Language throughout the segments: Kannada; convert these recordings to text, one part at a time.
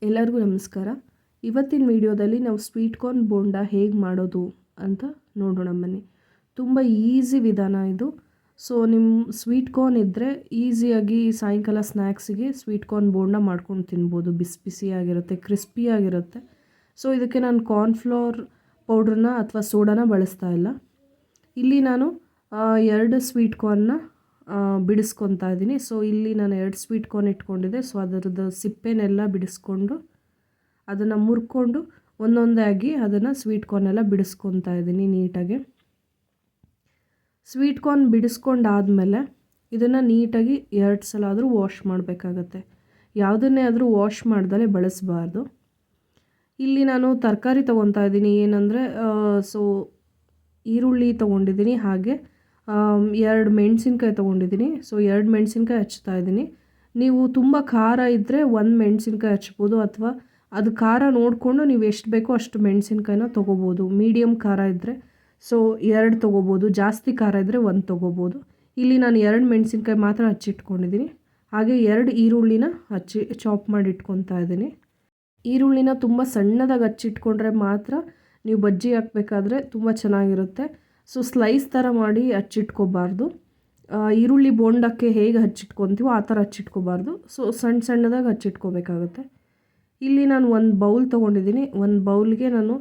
ಎಲ್ಲರಿಗೂ ನಮಸ್ಕಾರ. ಇವತ್ತಿನ ವಿಡಿಯೋದಲ್ಲಿ ನಾವು ಸ್ವೀಟ್ ಕಾರ್ನ್ ಬೋಂಡ ಹೇಗೆ ಮಾಡೋದು ಅಂತ ನೋಡೋಣ ಬನ್ನಿ. ತುಂಬ ಈಸಿ ವಿಧಾನ ಇದು. ಸೊ ನಿಮ್ಮ ಸ್ವೀಟ್ ಕಾರ್ನ್ ಇದ್ದರೆ ಈಸಿಯಾಗಿ ಸಾಯಂಕಾಲ ಸ್ನ್ಯಾಕ್ಸಿಗೆ ಸ್ವೀಟ್ ಕಾರ್ನ್ ಬೋಂಡ ಮಾಡ್ಕೊಂಡು ತಿನ್ಬೋದು. ಬಿಸಿ ಬಿಸಿಯಾಗಿರುತ್ತೆ, ಕ್ರಿಸ್ಪಿಯಾಗಿರುತ್ತೆ. ಸೊ ಇದಕ್ಕೆ ನಾನು ಕಾರ್ನ್ಫ್ಲೋರ್ ಪೌಡ್ರನ್ನ ಅಥವಾ ಸೋಡಾನ ಬಳಸ್ತಾ ಇಲ್ಲ. ಇಲ್ಲಿ ನಾನು 2 ಸ್ವೀಟ್ ಕಾರ್ನ್ನ ಬಿಡಿಸ್ಕೊತಾ ಇದ್ದೀನಿ. ಸೊ ಇಲ್ಲಿ ನಾನು 2 ಸ್ವೀಟ್ ಕಾರ್ನ್ ಇಟ್ಕೊಂಡಿದ್ದೆ. ಸೊ ಅದರದ್ದು ಸಿಪ್ಪೆನೆಲ್ಲ ಬಿಡಿಸ್ಕೊಂಡು ಅದನ್ನು ಮುರ್ಕೊಂಡು ಒಂದೊಂದೇ ಆಗಿ ಅದನ್ನು ಸ್ವೀಟ್ ಕಾರ್ನೆಲ್ಲ ಬಿಡಿಸ್ಕೊತಾ ಇದ್ದೀನಿ ನೀಟಾಗಿ. ಸ್ವೀಟ್ ಕಾರ್ನ್ ಬಿಡಿಸ್ಕೊಂಡಾದಮೇಲೆ ಇದನ್ನು ನೀಟಾಗಿ 2 ಸಲ ಆದರೂ ವಾಶ್ ಮಾಡಬೇಕಾಗತ್ತೆ. ಯಾವುದನ್ನೇ ಆದರೂ ವಾಶ್ ಮಾಡ್ದಲೇ ಬಳಸಬಾರ್ದು. ಇಲ್ಲಿ ನಾನು ತರಕಾರಿ ತೊಗೊತಾ ಇದ್ದೀನಿ. ಏನಂದರೆ ಈರುಳ್ಳಿ ತೊಗೊಂಡಿದ್ದೀನಿ, ಹಾಗೆ 2 ಮೆಣಸಿನ್ಕಾಯಿ ತೊಗೊಂಡಿದ್ದೀನಿ. ಸೊ 2 ಮೆಣಸಿನ್ಕಾಯಿ ಹಚ್ತಾ ಇದ್ದೀನಿ. ನೀವು ತುಂಬ ಖಾರ ಇದ್ದರೆ 1 ಮೆಣಸಿನ್ಕಾಯಿ ಹಚ್ಬೋದು, ಅಥವಾ ಅದು ಖಾರ ನೋಡಿಕೊಂಡು ನೀವು ಎಷ್ಟು ಬೇಕೋ ಅಷ್ಟು ಮೆಣಸಿನ್ಕಾಯಿನ ತೊಗೋಬೋದು. ಮೀಡಿಯಮ್ ಖಾರ ಇದ್ದರೆ 2 ತೊಗೋಬೋದು, ಜಾಸ್ತಿ ಖಾರ ಇದ್ದರೆ 1 ತೊಗೋಬೋದು. ಇಲ್ಲಿ ನಾನು 2 ಮೆಣಸಿನ್ಕಾಯಿ ಮಾತ್ರ ಹಚ್ಚಿಟ್ಕೊಂಡಿದ್ದೀನಿ. ಹಾಗೆ 2 ಈರುಳ್ಳಿನ ಚಾಪ್ ಮಾಡಿ ಇಟ್ಕೊತಾ ಇದ್ದೀನಿ. ಈರುಳ್ಳಿನ ತುಂಬ ಸಣ್ಣದಾಗಿ ಹಚ್ಚಿಟ್ಕೊಂಡ್ರೆ ಮಾತ್ರ ನೀವು ಬಜ್ಜಿ ಹಾಕಬೇಕಾದ್ರೆ ತುಂಬ ಚೆನ್ನಾಗಿರುತ್ತೆ. ಸೊ ಸ್ಲೈಸ್ ಥರ ಮಾಡಿ ಹಚ್ಚಿಟ್ಕೋಬಾರ್ದು. ಈರುಳ್ಳಿ ಬೋಂಡಕ್ಕೆ ಹೇಗೆ ಹಚ್ಚಿಟ್ಕೊತೀವೋ ಆ ಥರ ಹಚ್ಚಿಟ್ಕೋಬಾರ್ದು. ಸೊ ಸಣ್ಣದಾಗಿ ಹಚ್ಚಿಟ್ಕೋಬೇಕಾಗುತ್ತೆ. ಇಲ್ಲಿ ನಾನು 1 ಬೌಲ್ ತೊಗೊಂಡಿದ್ದೀನಿ. 1 ಬೌಲ್ಗೆ ನಾನು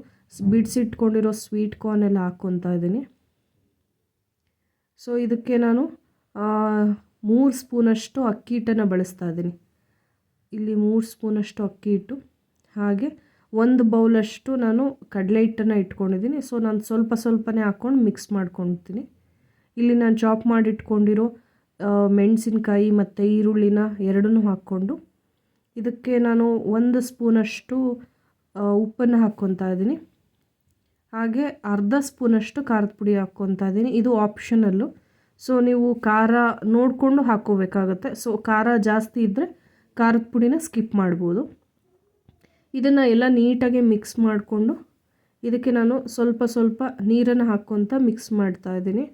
ಬಿಡಿಸಿಟ್ಕೊಂಡಿರೋ ಸ್ವೀಟ್ ಕಾರ್ನ್ ಎಲ್ಲ ಹಾಕ್ಕೊತಾ ಇದ್ದೀನಿ. ಸೊ ಇದಕ್ಕೆ ನಾನು 3 ಸ್ಪೂನಷ್ಟು ಅಕ್ಕಿ ಹಿಟ್ಟನ್ನು ಬಳಸ್ತಾ ಇದ್ದೀನಿ. ಇಲ್ಲಿ 3 ಸ್ಪೂನಷ್ಟು ಅಕ್ಕಿ ಹಿಟ್ಟು, ಹಾಗೆ 1 ಬೌಲಷ್ಟು ನಾನು ಕಡಲೆ ಹಿಟ್ಟನ್ನು ಇಟ್ಕೊಂಡಿದ್ದೀನಿ. ಸೊ ನಾನು ಸ್ವಲ್ಪನೇ ಹಾಕ್ಕೊಂಡು ಮಿಕ್ಸ್ ಮಾಡ್ಕೊತೀನಿ. ಇಲ್ಲಿ ನಾನು ಚಾಪ್ ಮಾಡಿಟ್ಕೊಂಡಿರೋ ಮೆಣಸಿನ್ಕಾಯಿ ಮತ್ತು ಈರುಳ್ಳಿನ ಎರಡನ್ನೂ ಹಾಕ್ಕೊಂಡು ಇದಕ್ಕೆ ನಾನು 1 ಸ್ಪೂನಷ್ಟು ಉಪ್ಪನ್ನು ಹಾಕ್ಕೊತಾ ಇದ್ದೀನಿ. ಹಾಗೆ ಅರ್ಧ ಸ್ಪೂನಷ್ಟು ಖಾರದ ಪುಡಿ ಹಾಕ್ಕೊತಾ ಇದ್ದೀನಿ. ಇದು ಆಪ್ಷನಲ್ಲು. ಸೊ ನೀವು ಖಾರ ನೋಡಿಕೊಂಡು ಹಾಕ್ಕೋಬೇಕಾಗತ್ತೆ. ಸೊ ಖಾರ ಜಾಸ್ತಿ ಇದ್ದರೆ ಖಾರದ ಪುಡಿನ ಸ್ಕಿಪ್ ಮಾಡ್ಬೋದು. ಇದನ್ನು ಎಲ್ಲ ನೀಟಾಗಿ ಮಿಕ್ಸ್ ಮಾಡಿಕೊಂಡು ಇದಕ್ಕೆ ನಾನು ಸ್ವಲ್ಪ ನೀರನ್ನು ಹಾಕ್ಕೊತ ಮಿಕ್ಸ್ ಮಾಡ್ತಾ ಇದ್ದೀನಿ.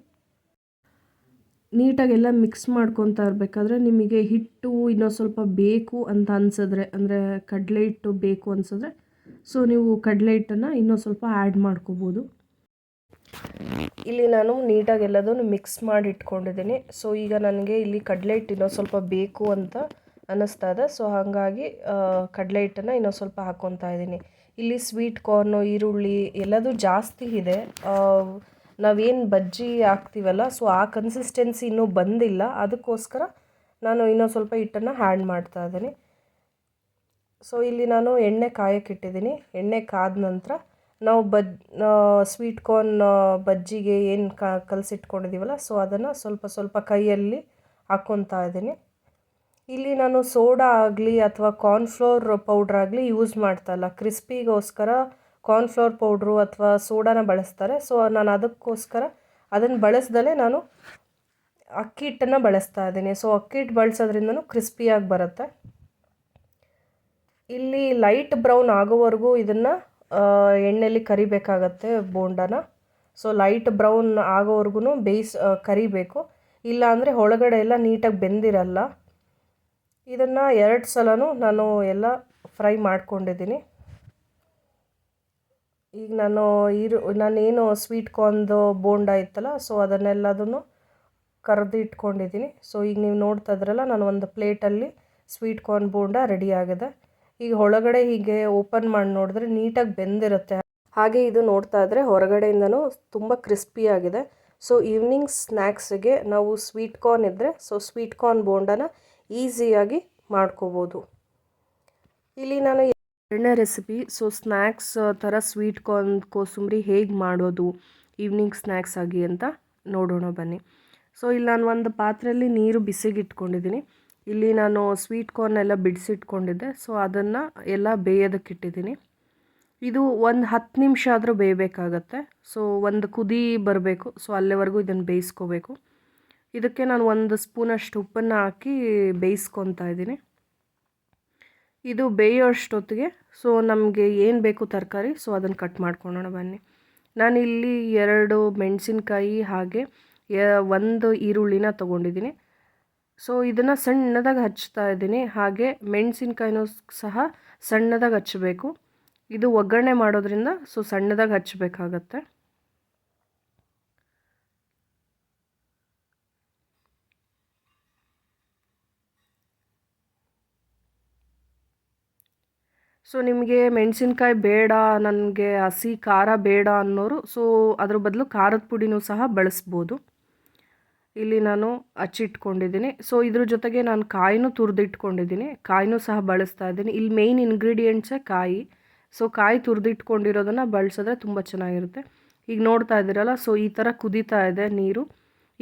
ನೀಟಾಗೆಲ್ಲ ಮಿಕ್ಸ್ ಮಾಡ್ಕೊತಾ ಇರಬೇಕಾದ್ರೆ ನಿಮಗೆ ಹಿಟ್ಟು ಇನ್ನೂ ಸ್ವಲ್ಪ ಬೇಕು ಅಂತ ಅನಿಸಿದ್ರೆ, ಅಂದರೆ ಕಡಲೆ ಹಿಟ್ಟು ಬೇಕು ಅನಿಸಿದ್ರೆ ಸೊ ನೀವು ಕಡಲೆ ಹಿಟ್ಟನ್ನು ಇನ್ನೂ ಸ್ವಲ್ಪ ಆ್ಯಡ್ ಮಾಡ್ಕೋಬೋದು. ಇಲ್ಲಿ ನಾನು ನೀಟಾಗಿ ಎಲ್ಲದನ್ನು ಮಿಕ್ಸ್ ಮಾಡಿ ಇಟ್ಕೊಂಡಿದ್ದೀನಿ. ಸೊ ಈಗ ನನಗೆ ಇಲ್ಲಿ ಕಡಲೆ ಹಿಟ್ಟು ಇನ್ನೂ ಸ್ವಲ್ಪ ಬೇಕು ಅಂತ ಅನ್ನಿಸ್ತಾ ಇದೆ. ಸೊ ಹಾಗಾಗಿ ಕಡಲೆ ಹಿಟ್ಟನ್ನು ಇನ್ನೂ ಸ್ವಲ್ಪ ಹಾಕ್ಕೊತಾ ಇದ್ದೀನಿ. ಇಲ್ಲಿ ಸ್ವೀಟ್ ಕಾರ್ನು, ಈರುಳ್ಳಿ ಎಲ್ಲದೂ ಜಾಸ್ತಿ ಇದೆ. ನಾವೇನು ಬಜ್ಜಿ ಹಾಕ್ತೀವಲ್ಲ, ಸೊ ಆ ಕನ್ಸಿಸ್ಟೆನ್ಸಿ ಇನ್ನೂ ಬಂದಿಲ್ಲ. ಅದಕ್ಕೋಸ್ಕರ ನಾನು ಇನ್ನೂ ಸ್ವಲ್ಪ ಹಿಟ್ಟನ್ನು ಆ್ಯಡ್ ಮಾಡ್ತಾ ಇದ್ದೀನಿ. ಸೊ ಇಲ್ಲಿ ನಾನು ಎಣ್ಣೆ ಕಾಯಕ್ಕಿಟ್ಟಿದ್ದೀನಿ. ಎಣ್ಣೆ ಕಾದ ನಂತರ ನಾವು ಸ್ವೀಟ್ ಕಾರ್ನ್ ಬಜ್ಜಿಗೆ ಏನು ಕಲಸಿಟ್ಕೊಂಡಿದ್ದೀವಲ್ಲ, ಸೊ ಅದನ್ನು ಸ್ವಲ್ಪ ಕೈಯಲ್ಲಿ ಹಾಕ್ಕೊತಾ ಇದ್ದೀನಿ. ಇಲ್ಲಿ ನಾನು ಸೋಡಾ ಆಗಲಿ ಅಥವಾ ಕಾರ್ನ್ಫ್ಲೋರ್ ಪೌಡ್ರ್ ಆಗಲಿ ಯೂಸ್ ಮಾಡ್ತಾಯಿಲ್ಲ. ಕ್ರಿಸ್ಪಿಗೋಸ್ಕರ ಕಾರ್ನ್ಫ್ಲೋರ್ ಪೌಡ್ರು ಅಥವಾ ಸೋಡಾನ ಬಳಸ್ತಾರೆ. ಸೊ ನಾನು ಅದಕ್ಕೋಸ್ಕರ ಅದನ್ನು ಬಳಸ್ದಲೇ ನಾನು ಅಕ್ಕಿ ಹಿಟ್ಟನ್ನು ಬಳಸ್ತಾ ಇದ್ದೀನಿ. ಸೊ ಅಕ್ಕಿ ಹಿಟ್ಟು ಬಳಸೋದ್ರಿಂದನೂ ಕ್ರಿಸ್ಪಿಯಾಗಿ ಬರುತ್ತೆ. ಇಲ್ಲಿ ಲೈಟ್ ಬ್ರೌನ್ ಆಗೋವರೆಗೂ ಇದನ್ನು ಎಣ್ಣೆಯಲ್ಲಿ ಕರಿಬೇಕಾಗತ್ತೆ ಬೋಂಡನ. ಸೊ ಲೈಟ್ ಬ್ರೌನ್ ಆಗೋವರೆಗೂ ಕರಿಬೇಕು. ಇಲ್ಲ ಅಂದರೆ ಒಳಗಡೆ ಎಲ್ಲ ನೀಟಾಗಿ ಬೆಂದಿರಲ್ಲ. ಇದನ್ನು 2 ಸಲನೂ ನಾನು ಎಲ್ಲ ಫ್ರೈ ಮಾಡ್ಕೊಂಡಿದ್ದೀನಿ. ಈಗ ನಾನೇನು ಸ್ವೀಟ್ ಕಾರ್ನ್ದು ಬೋಂಡ ಇತ್ತಲ್ಲ, ಸೊ ಅದನ್ನೆಲ್ಲದನ್ನು ಕರೆದು ಇಟ್ಕೊಂಡಿದ್ದೀನಿ. ಸೊ ಈಗ ನೀವು ನೋಡ್ತಾ ಇದ್ರಲ್ಲ, ನಾನು ಒಂದು ಪ್ಲೇಟಲ್ಲಿ ಸ್ವೀಟ್ ಕಾರ್ನ್ ಬೋಂಡ ರೆಡಿ ಆಗಿದೆ. ಈಗ ಒಳಗಡೆ ಹೀಗೆ ಓಪನ್ ಮಾಡಿ ನೋಡಿದ್ರೆ ನೀಟಾಗಿ ಬೆಂದಿರುತ್ತೆ. ಹಾಗೆ ಇದು ನೋಡ್ತಾ ಇದ್ದರೆ ಹೊರಗಡೆಯಿಂದನೂ ತುಂಬ ಕ್ರಿಸ್ಪಿಯಾಗಿದೆ. ಸೊ ಈವ್ನಿಂಗ್ ಸ್ನ್ಯಾಕ್ಸಿಗೆ ನಾವು ಸ್ವೀಟ್ ಕಾರ್ನ್ ಇದ್ದರೆ ಸೊ ಸ್ವೀಟ್ ಕಾರ್ನ್ ಬೋಂಡನ ಈಸಿಯಾಗಿ ಮಾಡ್ಕೋಬೋದು. ಇಲ್ಲಿ ನಾನು 2ನೇ ರೆಸಿಪಿ, ಸೊ ಸ್ನ್ಯಾಕ್ಸ್ ಥರ ಸ್ವೀಟ್ ಕಾರ್ನ್ ಕೋಸಂಬರಿ ಹೇಗೆ ಮಾಡೋದು ಈವ್ನಿಂಗ್ ಸ್ನ್ಯಾಕ್ಸ್ ಆಗಿ ಅಂತ ನೋಡೋಣ ಬನ್ನಿ. ಸೊ ಇಲ್ಲಿ ನಾನು ಒಂದು ಪಾತ್ರೆಯಲ್ಲಿ ನೀರು ಬಿಸಿಗೆ ಇಟ್ಕೊಂಡಿದ್ದೀನಿ. ಇಲ್ಲಿ ನಾನು ಸ್ವೀಟ್ ಕಾರ್ನ್ ಎಲ್ಲ ಬಿಡಿಸಿಟ್ಕೊಂಡಿದ್ದೆ. ಸೊ ಅದನ್ನು ಎಲ್ಲ ಬೇಯೋದಕ್ಕಿಟ್ಟಿದ್ದೀನಿ. ಇದು ಒಂದು 10 ನಿಮಿಷ ಆದರೂ ಬೇಯಬೇಕಾಗತ್ತೆ. ಸೊ ಒಂದು ಕುದಿ ಬರಬೇಕು. ಸೊ ಅಲ್ಲಿವರೆಗೂ ಇದನ್ನು ಬೇಯಿಸ್ಕೋಬೇಕು. ಇದಕ್ಕೆ ನಾನು 1 ಸ್ಪೂನಷ್ಟು ಉಪ್ಪನ್ನು ಹಾಕಿ ಬೇಯಿಸ್ಕೊತಾ ಇದ್ದೀನಿ. ಇದು ಬೇಯೋಷ್ಟೊತ್ತಿಗೆ ಸೊ ನಮಗೆ ಏನು ಬೇಕು ತರಕಾರಿ, ಸೊ ಅದನ್ನು ಕಟ್ ಮಾಡ್ಕೊಳ್ಳೋಣ ಬನ್ನಿ. ನಾನಿಲ್ಲಿ 2 ಮೆಣಸಿನ್ಕಾಯಿ ಹಾಗೆ 1 ಈರುಳ್ಳಿನ ತೊಗೊಂಡಿದ್ದೀನಿ. ಸೊ ಇದನ್ನು ಸಣ್ಣದಾಗಿ ಹಚ್ತಾ ಇದ್ದೀನಿ. ಹಾಗೆ ಮೆಣಸಿನ್ಕಾಯಿನೂ ಸಹ ಸಣ್ಣದಾಗಿ ಹಚ್ಚಬೇಕು. ಇದು ಒಗ್ಗರಣೆ ಮಾಡೋದ್ರಿಂದ ಸೊ ಸಣ್ಣದಾಗಿ ಹಚ್ಚಬೇಕಾಗತ್ತೆ. ಸೊ ನಿಮಗೆ ಮೆಣಸಿನ್ಕಾಯಿ ಬೇಡ, ನನಗೆ ಹಸಿ ಖಾರ ಬೇಡ ಅನ್ನೋರು ಸೊ ಅದ್ರ ಬದಲು ಖಾರದ ಪುಡಿನೂ ಸಹ ಬಳಸ್ಬೋದು. ಇಲ್ಲಿ ನಾನು ಹಚ್ಚಿಟ್ಕೊಂಡಿದ್ದೀನಿ. ಸೊ ಇದ್ರ ಜೊತೆಗೆ ನಾನು ಕಾಯಿನೂ ತುರಿದಿಟ್ಕೊಂಡಿದ್ದೀನಿ, ಕಾಯಿನೂ ಸಹ ಬಳಸ್ತಾ ಇದ್ದೀನಿ. ಇಲ್ಲಿ ಮೇಯ್ನ್ ಇಂಗ್ರೀಡಿಯೆಂಟ್ಸೇ ಕಾಯಿ. ಸೊ ಕಾಯಿ ತುರಿದಿಟ್ಕೊಂಡಿರೋದನ್ನು ಬಳಸಿದ್ರೆ ತುಂಬ ಚೆನ್ನಾಗಿರುತ್ತೆ. ಈಗ ನೋಡ್ತಾ ಇದ್ದೀರಲ್ಲ, ಸೊ ಈ ಥರ ಕುದೀತಾ ಇದೆ ನೀರು.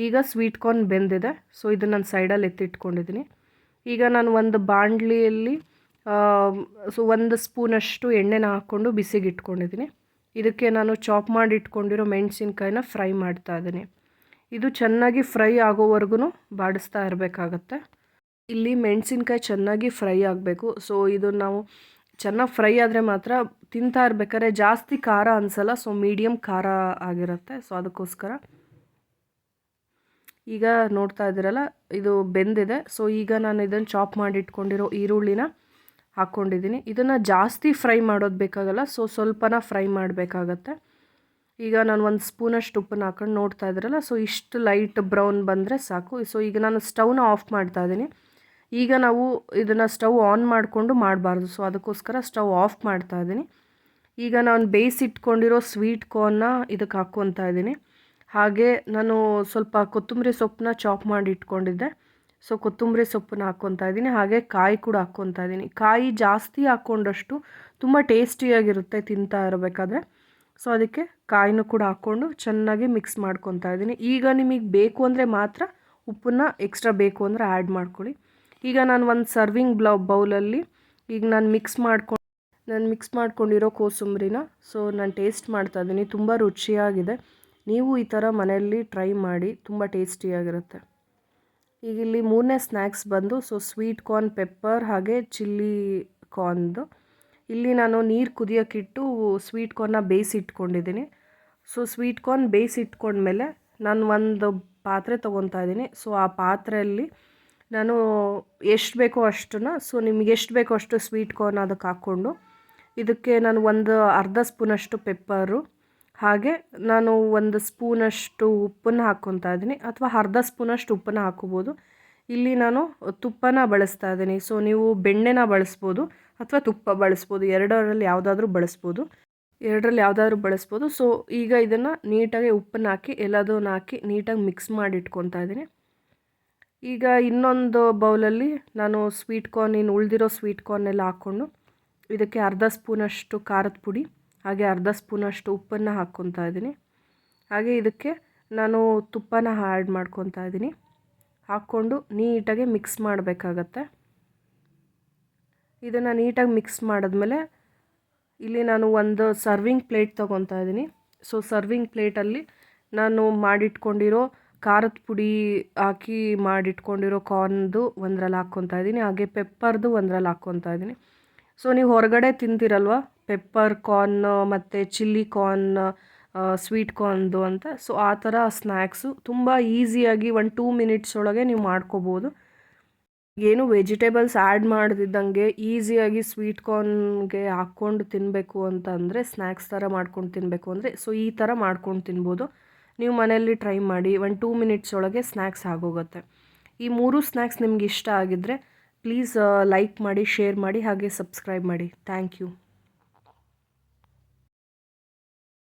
ಈಗ ಸ್ವೀಟ್ ಕಾರ್ನ್ ಬೆಂದಿದೆ. ಸೊ ಇದನ್ನು ನಾನು ಸೈಡಲ್ಲಿ ಎತ್ತಿಟ್ಕೊಂಡಿದ್ದೀನಿ. ಈಗ ನಾನು ಒಂದು ಬಾಣಲಿಯಲ್ಲಿ ಸೊ 1 ಸ್ಪೂನಷ್ಟು ಎಣ್ಣೆನ ಹಾಕ್ಕೊಂಡು ಬಿಸಿಗೆ ಇಟ್ಕೊಂಡಿದ್ದೀನಿ. ಇದಕ್ಕೆ ನಾನು ಚಾಪ್ ಮಾಡಿ ಇಟ್ಕೊಂಡಿರೋ ಮೆಣಸಿನ್ಕಾಯಿನ ಫ್ರೈ ಮಾಡ್ತಾ ಇದ್ದೀನಿ. ಇದು ಚೆನ್ನಾಗಿ ಫ್ರೈ ಆಗೋವರೆಗೂ ಬಾಡಿಸ್ತಾ ಇರಬೇಕಾಗತ್ತೆ. ಇಲ್ಲಿ ಮೆಣಸಿನ್ಕಾಯಿ ಚೆನ್ನಾಗಿ ಫ್ರೈ ಆಗಬೇಕು. ಸೊ ಇದು ನಾವು ಚೆನ್ನಾಗಿ ಫ್ರೈ ಆದರೆ ಮಾತ್ರ ತಿಂತಾ ಇರ್ಬೇಕಾದ್ರೆ ಜಾಸ್ತಿ ಖಾರ ಅನಿಸಲ್ಲ. ಸೊ ಮೀಡಿಯಮ್ ಖಾರ ಆಗಿರುತ್ತೆ. ಸೊ ಅದಕ್ಕೋಸ್ಕರ ಈಗ ನೋಡ್ತಾ ಇದ್ದೀರಲ್ಲ, ಇದು ಬೆಂದಿದೆ. ಸೊ ಈಗ ನಾನು ಇದನ್ನು ಚಾಪ್ ಮಾಡಿ ಇಟ್ಕೊಂಡಿರೋ ಈರುಳ್ಳಿನ ಹಾಕ್ಕೊಂಡಿದ್ದೀನಿ. ಇದನ್ನು ಜಾಸ್ತಿ ಫ್ರೈ ಮಾಡೋದು ಬೇಕಾಗಲ್ಲ. ಸೊ ಸ್ವಲ್ಪನ ಫ್ರೈ ಮಾಡಬೇಕಾಗತ್ತೆ. ಈಗ ನಾನು 1 ಸ್ಪೂನಷ್ಟು ಉಪ್ಪನ್ನು ಹಾಕೊಂಡು ನೋಡ್ತಾ ಇದ್ದೀರಲ್ಲ, ಸೊ ಇಷ್ಟು ಲೈಟ್ ಬ್ರೌನ್ ಬಂದರೆ ಸಾಕು. ಸೊ ಈಗ ನಾನು ಸ್ಟವ್ನ ಆಫ್ ಮಾಡ್ತಾ ಇದ್ದೀನಿ. ಈಗ ನಾವು ಇದನ್ನು ಸ್ಟವ್ ಆನ್ ಮಾಡಿಕೊಂಡು ಮಾಡಬಾರ್ದು. ಸೊ ಅದಕ್ಕೋಸ್ಕರ ಸ್ಟವ್ ಆಫ್ ಮಾಡ್ತಾ ಇದ್ದೀನಿ. ಈಗ ನಾನು ಬೇಯಿಸಿಟ್ಕೊಂಡಿರೋ ಸ್ವೀಟ್ ಕಾರ್ನ್ನ ಇದಕ್ಕೆ ಹಾಕ್ಕೊತಾ ಇದ್ದೀನಿ. ಹಾಗೆ ನಾನು ಸ್ವಲ್ಪ ಕೊತ್ತಂಬರಿ ಸೊಪ್ಪನ್ನ ಚಾಪ್ ಮಾಡಿ ಇಟ್ಕೊಂಡಿದ್ದೆ. ಸೊ ಕೊತ್ತಂಬರಿ ಸೊಪ್ಪನ್ನ ಹಾಕ್ಕೊತಾ ಇದ್ದೀನಿ. ಹಾಗೆ ಕಾಯಿ ಕೂಡ ಹಾಕ್ಕೊತಾ ಇದ್ದೀನಿ. ಕಾಯಿ ಜಾಸ್ತಿ ಹಾಕ್ಕೊಂಡಷ್ಟು ತುಂಬ ಟೇಸ್ಟಿಯಾಗಿರುತ್ತೆ ತಿಂತಾ ಇರಬೇಕಾದ್ರೆ. ಸೊ ಅದಕ್ಕೆ ಕಾಯಿನೂ ಕೂಡ ಹಾಕ್ಕೊಂಡು ಚೆನ್ನಾಗಿ ಮಿಕ್ಸ್ ಮಾಡ್ಕೊತಾ ಇದ್ದೀನಿ. ಈಗ ನಿಮಗೆ ಬೇಕು ಅಂದರೆ ಮಾತ್ರ ಉಪ್ಪನ್ನ ಎಕ್ಸ್ಟ್ರಾ ಬೇಕು ಅಂದರೆ ಆ್ಯಡ್ ಮಾಡ್ಕೊಳ್ಳಿ. ಈಗ ನಾನು ಒಂದು ಸರ್ವಿಂಗ್ ಬೌಲಲ್ಲಿ ಈಗ ನಾನು ಮಿಕ್ಸ್ ಮಾಡ್ಕೊಂಡಿರೋ ಕೋಸಂಬರಿನ ಸೊ ನಾನು ಟೇಸ್ಟ್ ಮಾಡ್ತಾ ಇದ್ದೀನಿ. ತುಂಬ ರುಚಿಯಾಗಿದೆ. ನೀವು ಈ ಥರ ಮನೆಯಲ್ಲಿ ಟ್ರೈ ಮಾಡಿ, ತುಂಬ ಟೇಸ್ಟಿಯಾಗಿರುತ್ತೆ. ಈಗ ಇಲ್ಲಿ 3ನೇ ಸ್ನ್ಯಾಕ್ಸ್ ಬಂದು ಸೊ ಸ್ವೀಟ್ ಕಾರ್ನ್ ಪೆಪ್ಪರ್ ಹಾಗೆ ಚಿಲ್ಲಿ ಕಾರ್ನ್ದು. ಇಲ್ಲಿ ನಾನು ನೀರು ಕುದಿಯೋಕ್ಕಿಟ್ಟು ಸ್ವೀಟ್ ಕಾರ್ನ್ನ ಬೇಯಿಸಿಟ್ಕೊಂಡಿದ್ದೀನಿ. ಸೊ ಸ್ವೀಟ್ ಕಾರ್ನ್ ಬೇಯಿಸಿಟ್ಕೊಂಡ್ಮೇಲೆ ನಾನು ಒಂದು ಪಾತ್ರೆ ತೊಗೊತಾ ಇದ್ದೀನಿ. ಸೊ ಆ ಪಾತ್ರೆಯಲ್ಲಿ ನಾನು ಎಷ್ಟು ಬೇಕೋ ಅಷ್ಟನ್ನು, ಸೊ ನಿಮ್ಗೆ ಎಷ್ಟು ಬೇಕೋ ಅಷ್ಟು ಸ್ವೀಟ್ ಕಾರ್ನ್ ಅದಕ್ಕೆ ಹಾಕ್ಕೊಂಡು ಇದಕ್ಕೆ ನಾನು ಒಂದು ಅರ್ಧ ಸ್ಪೂನಷ್ಟು ಪೆಪ್ಪರು ಹಾಗೆ ನಾನು 1 ಸ್ಪೂನಷ್ಟು ಉಪ್ಪನ್ನು ಹಾಕ್ಕೊತಾ ಇದ್ದೀನಿ, ಅಥವಾ ಅರ್ಧ ಸ್ಪೂನಷ್ಟು ಉಪ್ಪನ್ನು ಹಾಕ್ಕೋಬೋದು. ಇಲ್ಲಿ ನಾನು ತುಪ್ಪನ ಬಳಸ್ತಾ ಇದ್ದೀನಿ. ಸೊ ನೀವು ಬೆಣ್ಣೆನ ಬಳಸ್ಬೋದು ಅಥವಾ ತುಪ್ಪ ಬಳಸ್ಬೋದು, ಎರಡರಲ್ಲಿ ಯಾವುದಾದ್ರೂ ಬಳಸ್ಬೋದು. ಸೊ ಈಗ ಇದನ್ನು ನೀಟಾಗಿ ಉಪ್ಪನ್ನ ಹಾಕಿ ಎಲ್ಲದನ್ನು ಹಾಕಿ ನೀಟಾಗಿ ಮಿಕ್ಸ್ ಮಾಡಿ ಇಟ್ಕೊತಾ ಇದ್ದೀನಿ. ಈಗ ಇನ್ನೊಂದು ಬೌಲಲ್ಲಿ ನಾನು ಸ್ವೀಟ್ ಕಾರ್ನ್, ಇನ್ನು ಉಳಿದಿರೋ ಸ್ವೀಟ್ ಕಾರ್ನೆಲ್ಲ ಹಾಕ್ಕೊಂಡು ಇದಕ್ಕೆ ಅರ್ಧ ಸ್ಪೂನಷ್ಟು ಖಾರದ ಪುಡಿ ಹಾಗೆ ಅರ್ಧ ಸ್ಪೂನಷ್ಟು ಉಪ್ಪನ್ನು ಹಾಕ್ಕೊತಾ ಇದ್ದೀನಿ. ಹಾಗೆ ಇದಕ್ಕೆ ನಾನು ತುಪ್ಪನ ಆ್ಯಡ್ ಮಾಡ್ಕೊತಾ ಇದ್ದೀನಿ. ಹಾಕ್ಕೊಂಡು ನೀಟಾಗಿ ಮಿಕ್ಸ್ ಮಾಡಬೇಕಾಗತ್ತೆ. ಇದನ್ನು ನೀಟಾಗಿ ಮಿಕ್ಸ್ ಮಾಡಿದ್ಮೇಲೆ ಇಲ್ಲಿ ನಾನು ಒಂದು ಸರ್ವಿಂಗ್ ಪ್ಲೇಟ್ ತೊಗೊತಾ ಇದ್ದೀನಿ. ಸೊ ಸರ್ವಿಂಗ್ ಪ್ಲೇಟಲ್ಲಿ ನಾನು ಮಾಡಿಟ್ಕೊಂಡಿರೋ ಖಾರದ ಪುಡಿ ಹಾಕಿ ಮಾಡಿಟ್ಕೊಂಡಿರೋ ಕಾರ್ನ್ದು ಒಂದರಲ್ಲಿ ಹಾಕ್ಕೊತಾ ಇದ್ದೀನಿ, ಹಾಗೆ ಪೆಪ್ಪರ್ದು ಒಂದರಲ್ಲಿ ಹಾಕ್ಕೊತಾ ಇದ್ದೀನಿ. ಸೊ ನೀವು ಹೊರಗಡೆ ತಿಂತೀರಲ್ವ ಪೆಪ್ಪರ್ ಕಾರ್ನ್ ಮತ್ತು ಚಿಲ್ಲಿ ಕಾರ್ನ್, ಸ್ವೀಟ್ ಕಾರ್ನ್ದು ಅಂತ, ಸೊ ಆ ಥರ ಸ್ನ್ಯಾಕ್ಸು ತುಂಬ ಈಸಿಯಾಗಿ 1-2 ಮಿನಿಟ್ಸ್ ಒಳಗೆ ನೀವು ಮಾಡ್ಕೋಬೋದು. ಏನು ವೆಜಿಟೇಬಲ್ಸ್ ಆ್ಯಡ್ ಮಾಡದಿದ್ದಂಗೆ ಈಸಿಯಾಗಿ ಸ್ವೀಟ್ ಕಾರ್ನ್ಗೆ ಹಾಕ್ಕೊಂಡು ತಿನ್ನಬೇಕು ಅಂತ ಅಂದರೆ, ಸ್ನ್ಯಾಕ್ಸ್ ಥರ ಮಾಡ್ಕೊಂಡು ತಿನ್ನಬೇಕು ಅಂದರೆ ಸೊ ಈ ಥರ ಮಾಡ್ಕೊಂಡು ತಿನ್ಬೋದು. ನೀವು ಮನೆಯಲ್ಲಿ ಟ್ರೈ ಮಾಡಿ, 1-2 ಮಿನಿಟ್ಸ್ ಒಳಗೆ ಸ್ನ್ಯಾಕ್ಸ್ ಆಗೋಗುತ್ತೆ. ಈ 3 ಸ್ನ್ಯಾಕ್ಸ್ ನಿಮ್ಗೆ ಇಷ್ಟ ಆಗಿದ್ದರೆ ಪ್ಲೀಸ್ ಲೈಕ್ ಮಾಡಿ, ಶೇರ್ ಮಾಡಿ, ಹಾಗೆ ಸಬ್ಸ್ಕ್ರೈಬ್ ಮಾಡಿ. Thank you.